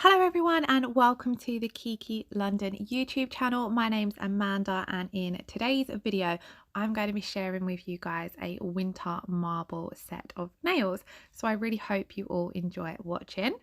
Hello everyone and welcome to the Kiki London YouTube channel. My name's Amanda and in today's video I'm going to be sharing with you guys a winter marble set of nails. So I really hope you all enjoy watching.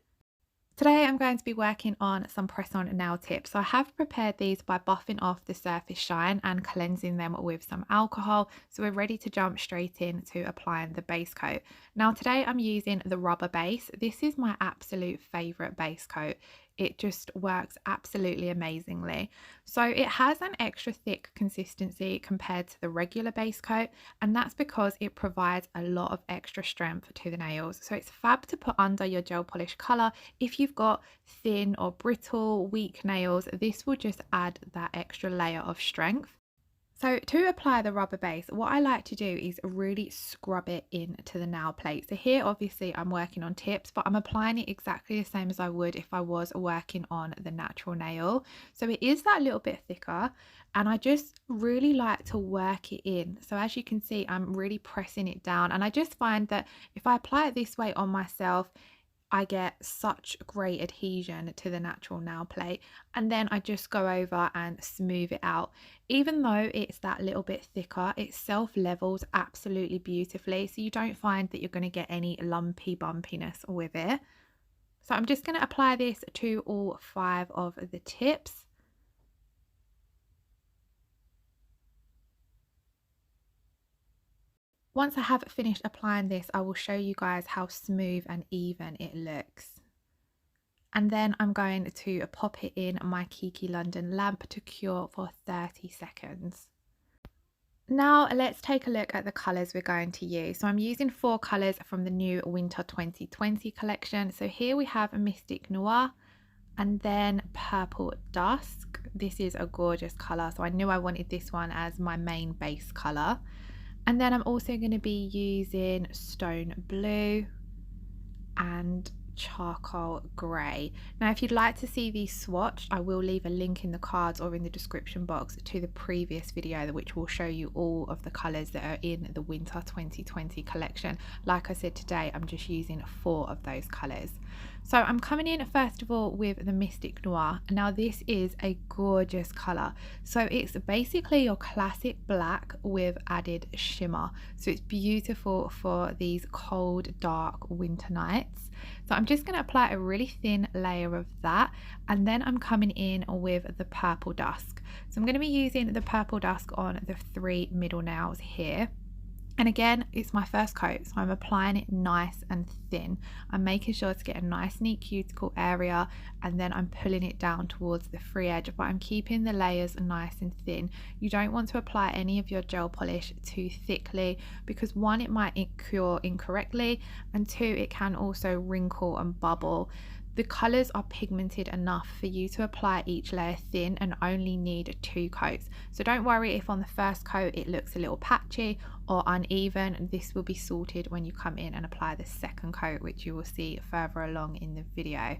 Today I'm going to be working on some press-on nail tips. So I have prepared these by buffing off the surface shine and cleansing them with some alcohol. So we're ready to jump straight into applying the base coat. Now today I'm using the rubber base. This is my absolute favourite base coat. It just works absolutely amazingly. So it has an extra thick consistency compared to the regular base coat, and that's because it provides a lot of extra strength to the nails. So it's fab to put under your gel polish colour. If you've got thin or brittle, weak nails, this will just add that extra layer of strength. So to apply the rubber base, what I like to do is really scrub it into the nail plate. So here obviously I'm working on tips, but I'm applying it exactly the same as I would if I was working on the natural nail. So it is that little bit thicker and I just really like to work it in. So as you can see, I'm really pressing it down, and I just find that if I apply it this way on myself, I get such great adhesion to the natural nail plate, and then I just go over and smooth it out. Even though it's that little bit thicker, it self levels absolutely beautifully, so you don't find that you're going to get any lumpy bumpiness with it. So I'm just going to apply this to all 5 of the tips. Once I have finished applying this, I will show you guys how smooth and even it looks. And then I'm going to pop it in my Kiki London lamp to cure for 30 seconds. Now let's take a look at the colours we're going to use. So I'm using 4 colours from the new Winter 2020 collection. So here we have a Mystic Noir and then Purple Dusk. This is a gorgeous colour, so I knew I wanted this one as my main base colour. And then I'm also going to be using Stone Blue and Charcoal Grey. Now if you'd like to see these swatched, I will leave a link in the cards or in the description box to the previous video, which will show you all of the colours that are in the Winter 2020 collection. Like I said, today I'm just using 4 of those colours. So I'm coming in first of all with the Mystic Noir. Now this is a gorgeous colour. So it's basically your classic black with added shimmer. So it's beautiful for these cold, dark winter nights. So I'm just going to apply a really thin layer of that, and then I'm coming in with the Purple Dusk. So I'm going to be using the Purple Dusk on the 3 middle nails here. And again, it's my first coat, so I'm applying it nice and thin. I'm making sure to get a nice neat cuticle area, and then I'm pulling it down towards the free edge, but I'm keeping the layers nice and thin. You don't want to apply any of your gel polish too thickly, because 1, it might cure incorrectly, and 2, it can also wrinkle and bubble. The colours are pigmented enough for you to apply each layer thin and only need 2 coats. So don't worry if on the first coat it looks a little patchy or uneven. This will be sorted when you come in and apply the second coat, which you will see further along in the video.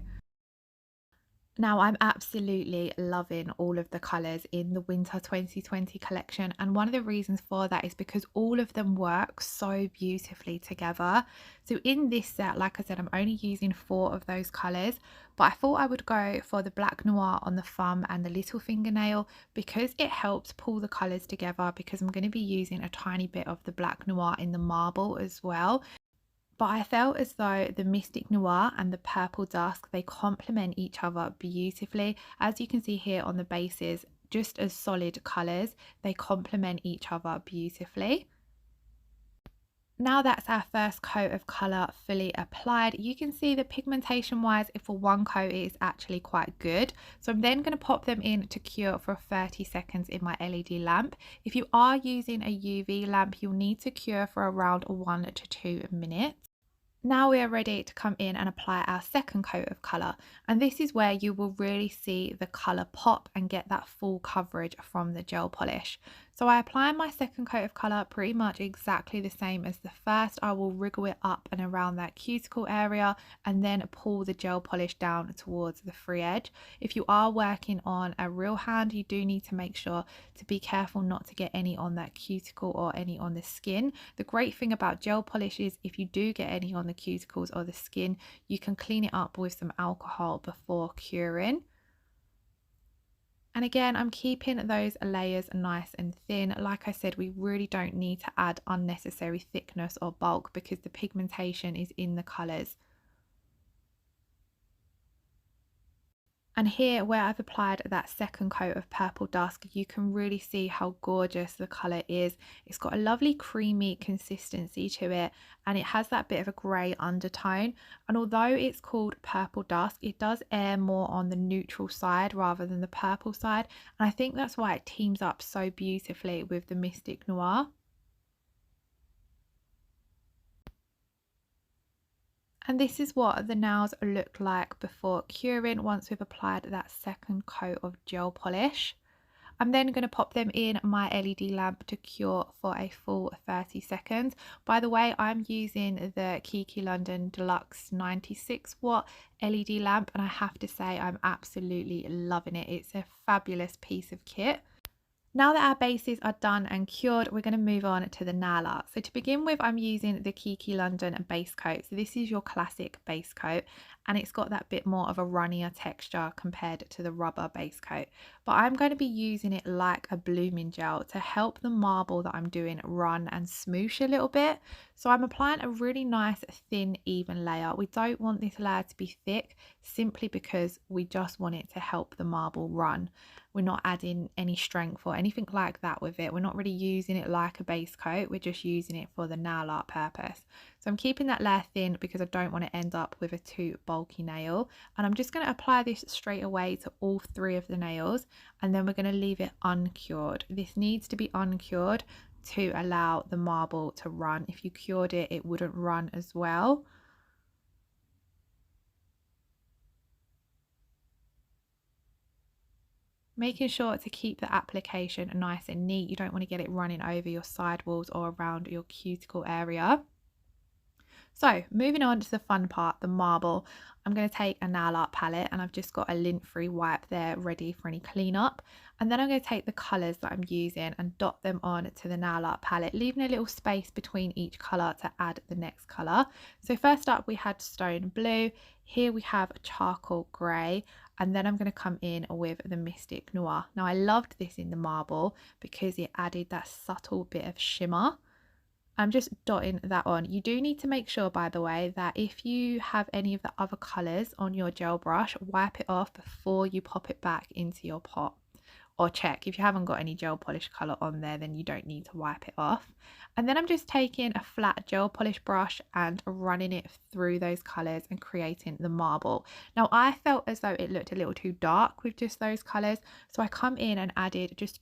Now I'm absolutely loving all of the colours in the Winter 2020 collection, and one of the reasons for that is because all of them work so beautifully together. So in this set, like I said, I'm only using 4 of those colours, but I thought I would go for the Black Noir on the thumb and the little fingernail because it helps pull the colours together, because I'm going to be using a tiny bit of the Black Noir in the marble as well. But I felt as though the Mystic Noir and the Purple Dusk, they complement each other beautifully. As you can see here on the bases, just as solid colours, they complement each other beautifully. Now that's our first coat of colour fully applied, you can see the pigmentation wise, for 1 coat it is actually quite good. So I'm then going to pop them in to cure for 30 seconds in my LED lamp. If you are using a UV lamp, you'll need to cure for around 1 to 2 minutes. Now we are ready to come in and apply our second coat of colour, and this is where you will really see the colour pop and get that full coverage from the gel polish. So I apply my second coat of colour pretty much exactly the same as the first. I will wriggle it up and around that cuticle area and then pull the gel polish down towards the free edge. If you are working on a real hand, you do need to make sure to be careful not to get any on that cuticle or any on the skin. The great thing about gel polish is if you do get any on the cuticles or the skin, you can clean it up with some alcohol before curing. And again, I'm keeping those layers nice and thin. Like I said, we really don't need to add unnecessary thickness or bulk because the pigmentation is in the colours. And here where I've applied that second coat of Purple Dusk, you can really see how gorgeous the colour is. It's got a lovely creamy consistency to it and it has that bit of a grey undertone. And although it's called Purple Dusk, it does err more on the neutral side rather than the purple side. And I think that's why it teams up so beautifully with the Mystic Noir. And this is what the nails look like before curing once we've applied that second coat of gel polish. I'm then going to pop them in my LED lamp to cure for a full 30 seconds. By the way, I'm using the Kiki London Deluxe 96 watt LED lamp and I have to say I'm absolutely loving it. It's a fabulous piece of kit. Now that our bases are done and cured, we're going to move on to the nail art. So to begin with, I'm using the Kiki London base coat. So this is your classic base coat and it's got that bit more of a runnier texture compared to the rubber base coat. But I'm going to be using it like a blooming gel to help the marble that I'm doing run and smoosh a little bit. So I'm applying a really nice thin even layer. We don't want this layer to be thick simply because we just want it to help the marble run. We're not adding any strength or anything like that with it. We're not really using it like a base coat. We're just using it for the nail art purpose. So I'm keeping that layer thin because I don't want to end up with a too bulky nail. And I'm just going to apply this straight away to all three of the nails. And then we're going to leave it uncured. This needs to be uncured to allow the marble to run. If you cured it, it wouldn't run as well. Making sure to keep the application nice and neat. You don't want to get it running over your sidewalls or around your cuticle area. So moving on to the fun part, the marble. I'm going to take a nail art palette and I've just got a lint-free wipe there ready for any cleanup. And then I'm going to take the colours that I'm using and dot them on to the nail art palette, leaving a little space between each colour to add the next colour. So first up we had Stone Blue, here we have Charcoal Grey, and then I'm going to come in with the Mystic Noir. Now I loved this in the marble because it added that subtle bit of shimmer. I'm just dotting that on. You do need to make sure, by the way, that if you have any of the other colours on your gel brush, wipe it off before you pop it back into your pot. Or check. If you haven't got any gel polish colour on there, then you don't need to wipe it off. And then I'm just taking a flat gel polish brush and running it through those colours and creating the marble. Now I felt as though it looked a little too dark with just those colours, so I come in and added just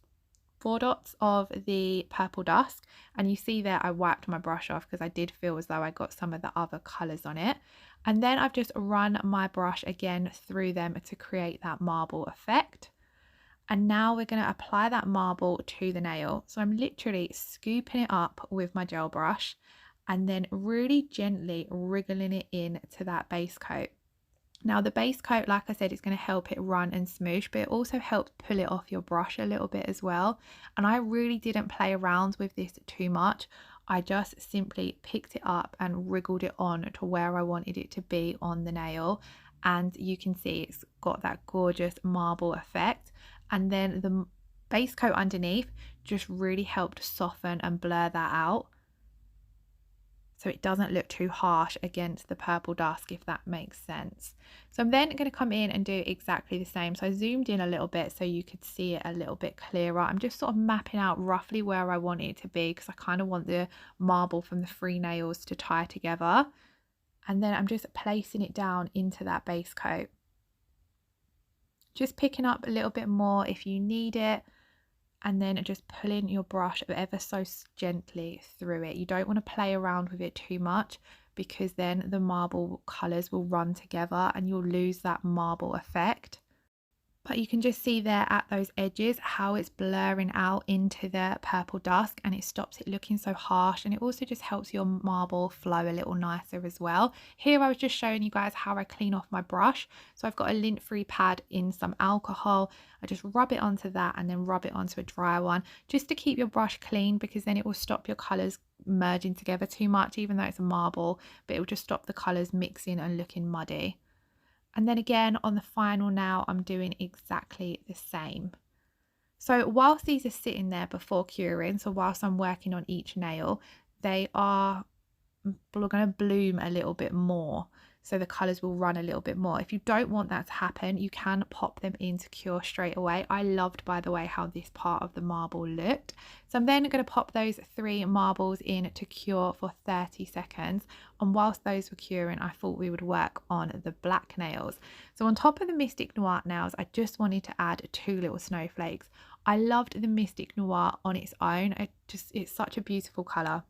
4 dots of the Purple Dusk, and you see there I wiped my brush off because I did feel as though I got some of the other colours on it. And then I've just run my brush again through them to create that marble effect. And now we're going to apply that marble to the nail. So I'm literally scooping it up with my gel brush and then really gently wriggling it in to that base coat. Now the base coat, like I said, is going to help it run and smoosh, but it also helps pull it off your brush a little bit as well. And I really didn't play around with this too much. I just simply picked it up and wriggled it on to where I wanted it to be on the nail. And you can see it's got that gorgeous marble effect. And then the base coat underneath just really helped soften and blur that out, so it doesn't look too harsh against the Purple Dusk, if that makes sense. So I'm then going to come in and do exactly the same. So I zoomed in a little bit so you could see it a little bit clearer. I'm just sort of mapping out roughly where I want it to be because I kind of want the marble from the three nails to tie together. And then I'm just placing it down into that base coat. Just picking up a little bit more if you need it. And then just pulling your brush ever so gently through it. You don't want to play around with it too much because then the marble colours will run together and you'll lose that marble effect. But you can just see there at those edges how it's blurring out into the purple dusk, and it stops it looking so harsh, and it also just helps your marble flow a little nicer as well. Here I was just showing you guys how I clean off my brush. So I've got a lint-free pad in some alcohol. I just rub it onto that and then rub it onto a dry one just to keep your brush clean, because then it will stop your colours merging together too much, even though it's a marble, but it will just stop the colours mixing and looking muddy. And then again on the final nail, I'm doing exactly the same. So whilst these are sitting there before curing, so whilst I'm working on each nail, they are going to bloom a little bit more. So the colours will run a little bit more. If you don't want that to happen, you can pop them in to cure straight away. I loved, by the way, how this part of the marble looked. So I'm then going to pop those 3 marbles in to cure for 30 seconds. And whilst those were curing, I thought we would work on the black nails. So on top of the Mystic Noir nails, I just wanted to add 2 little snowflakes. I loved the Mystic Noir on its own. It's such a beautiful colour.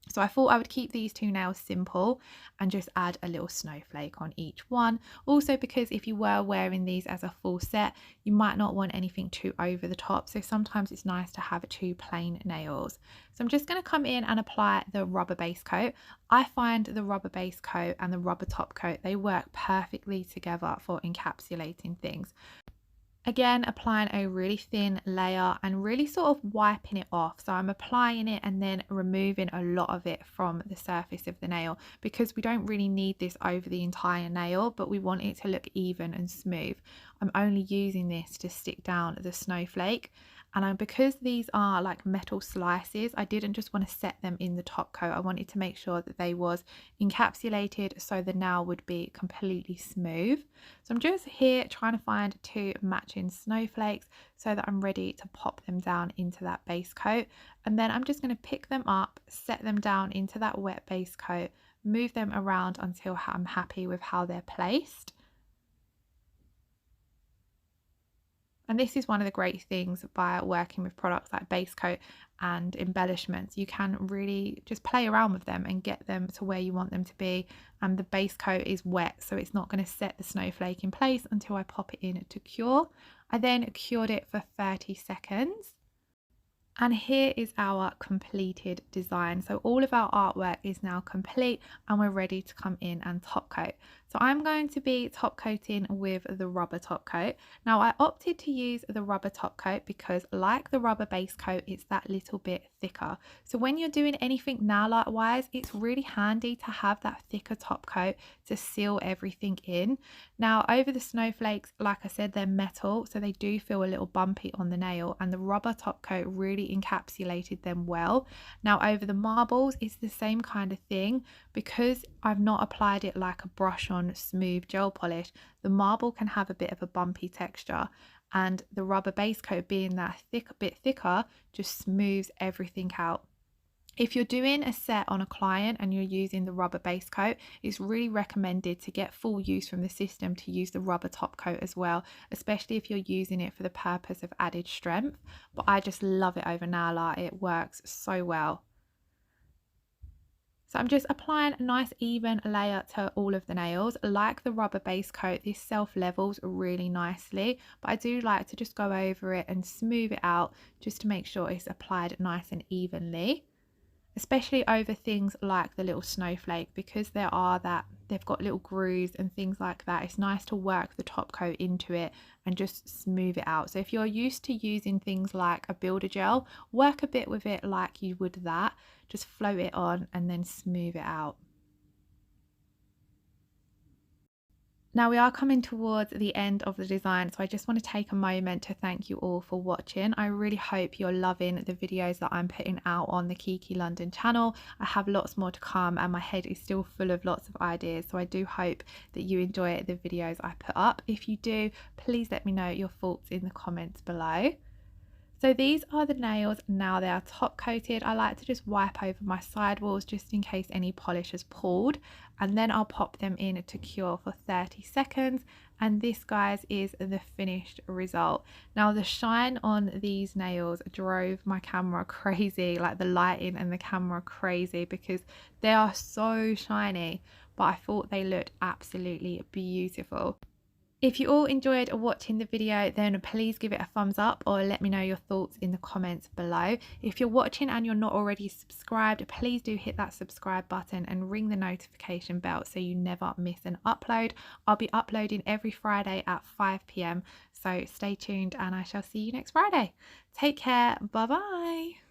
So I thought I would keep these 2 nails simple and just add a little snowflake on each one. Also, because if you were wearing these as a full set, you might not want anything too over the top. So sometimes it's nice to have 2 plain nails. So I'm just going to come in and apply the rubber base coat. I find the rubber base coat and the rubber top coat, they work perfectly together for encapsulating things. Again, applying a really thin layer and really sort of wiping it off. So I'm applying it and then removing a lot of it from the surface of the nail, because we don't really need this over the entire nail, but we want it to look even and smooth. I'm only using this to stick down the snowflake. And because these are like metal slices, I didn't just want to set them in the top coat. I wanted to make sure that they was encapsulated so the nail would be completely smooth. So I'm just here trying to find 2 matching snowflakes so that I'm ready to pop them down into that base coat. And then I'm just going to pick them up, set them down into that wet base coat, move them around until I'm happy with how they're placed. And this is one of the great things by working with products like base coat and embellishments. You can really just play around with them and get them to where you want them to be. And the base coat is wet, so it's not going to set the snowflake in place until I pop it in to cure. I then cured it for 30 seconds. And here is our completed design. So all of our artwork is now complete and we're ready to come in and top coat. So I'm going to be top coating with the rubber top coat. Now I opted to use the rubber top coat because, like the rubber base coat, it's that little bit thicker. So when you're doing anything nail art wise, it's really handy to have that thicker top coat to seal everything in. Now over the snowflakes, like I said, they're metal, so they do feel a little bumpy on the nail, and the rubber top coat really encapsulated them well. Now over the marbles, it's the same kind of thing. Because I've not applied it like a brush on smooth gel polish, the marble can have a bit of a bumpy texture, and the rubber base coat, being that bit thicker, just smooths everything out. If you're doing a set on a client and you're using the rubber base coat, it's really recommended to get full use from the system to use the rubber top coat as well, especially if you're using it for the purpose of added strength. But I just love it over nail art. It works so well. So I'm just applying a nice even layer to all of the nails. Like the rubber base coat, this self-levels really nicely, but I do like to just go over it and smooth it out just to make sure it's applied nice and evenly, especially over things like the little snowflake, because they've got little grooves and things like that. It's nice to work the top coat into it and just smooth it out. So if you're used to using things like a builder gel, work a bit with it like you would that. Just float it on and then smooth it out. Now we are coming towards the end of the design, so I just want to take a moment to thank you all for watching. I really hope you're loving the videos that I'm putting out on the Kiki London channel. I have lots more to come and my head is still full of lots of ideas, so I do hope that you enjoy the videos I put up. If you do, please let me know your thoughts in the comments below. So these are the nails now they are top coated. I like to just wipe over my sidewalls just in case any polish has pulled, and then I'll pop them in to cure for 30 seconds. And this, guys, is the finished result. Now the shine on these nails drove my camera crazy, like the lighting and the camera crazy, because they are so shiny, but I thought they looked absolutely beautiful. If you all enjoyed watching the video, then please give it a thumbs up or let me know your thoughts in the comments below. If you're watching and you're not already subscribed, please do hit that subscribe button and ring the notification bell so you never miss an upload. I'll be uploading every Friday at 5 p.m. So stay tuned and I shall see you next Friday. Take care. Bye bye.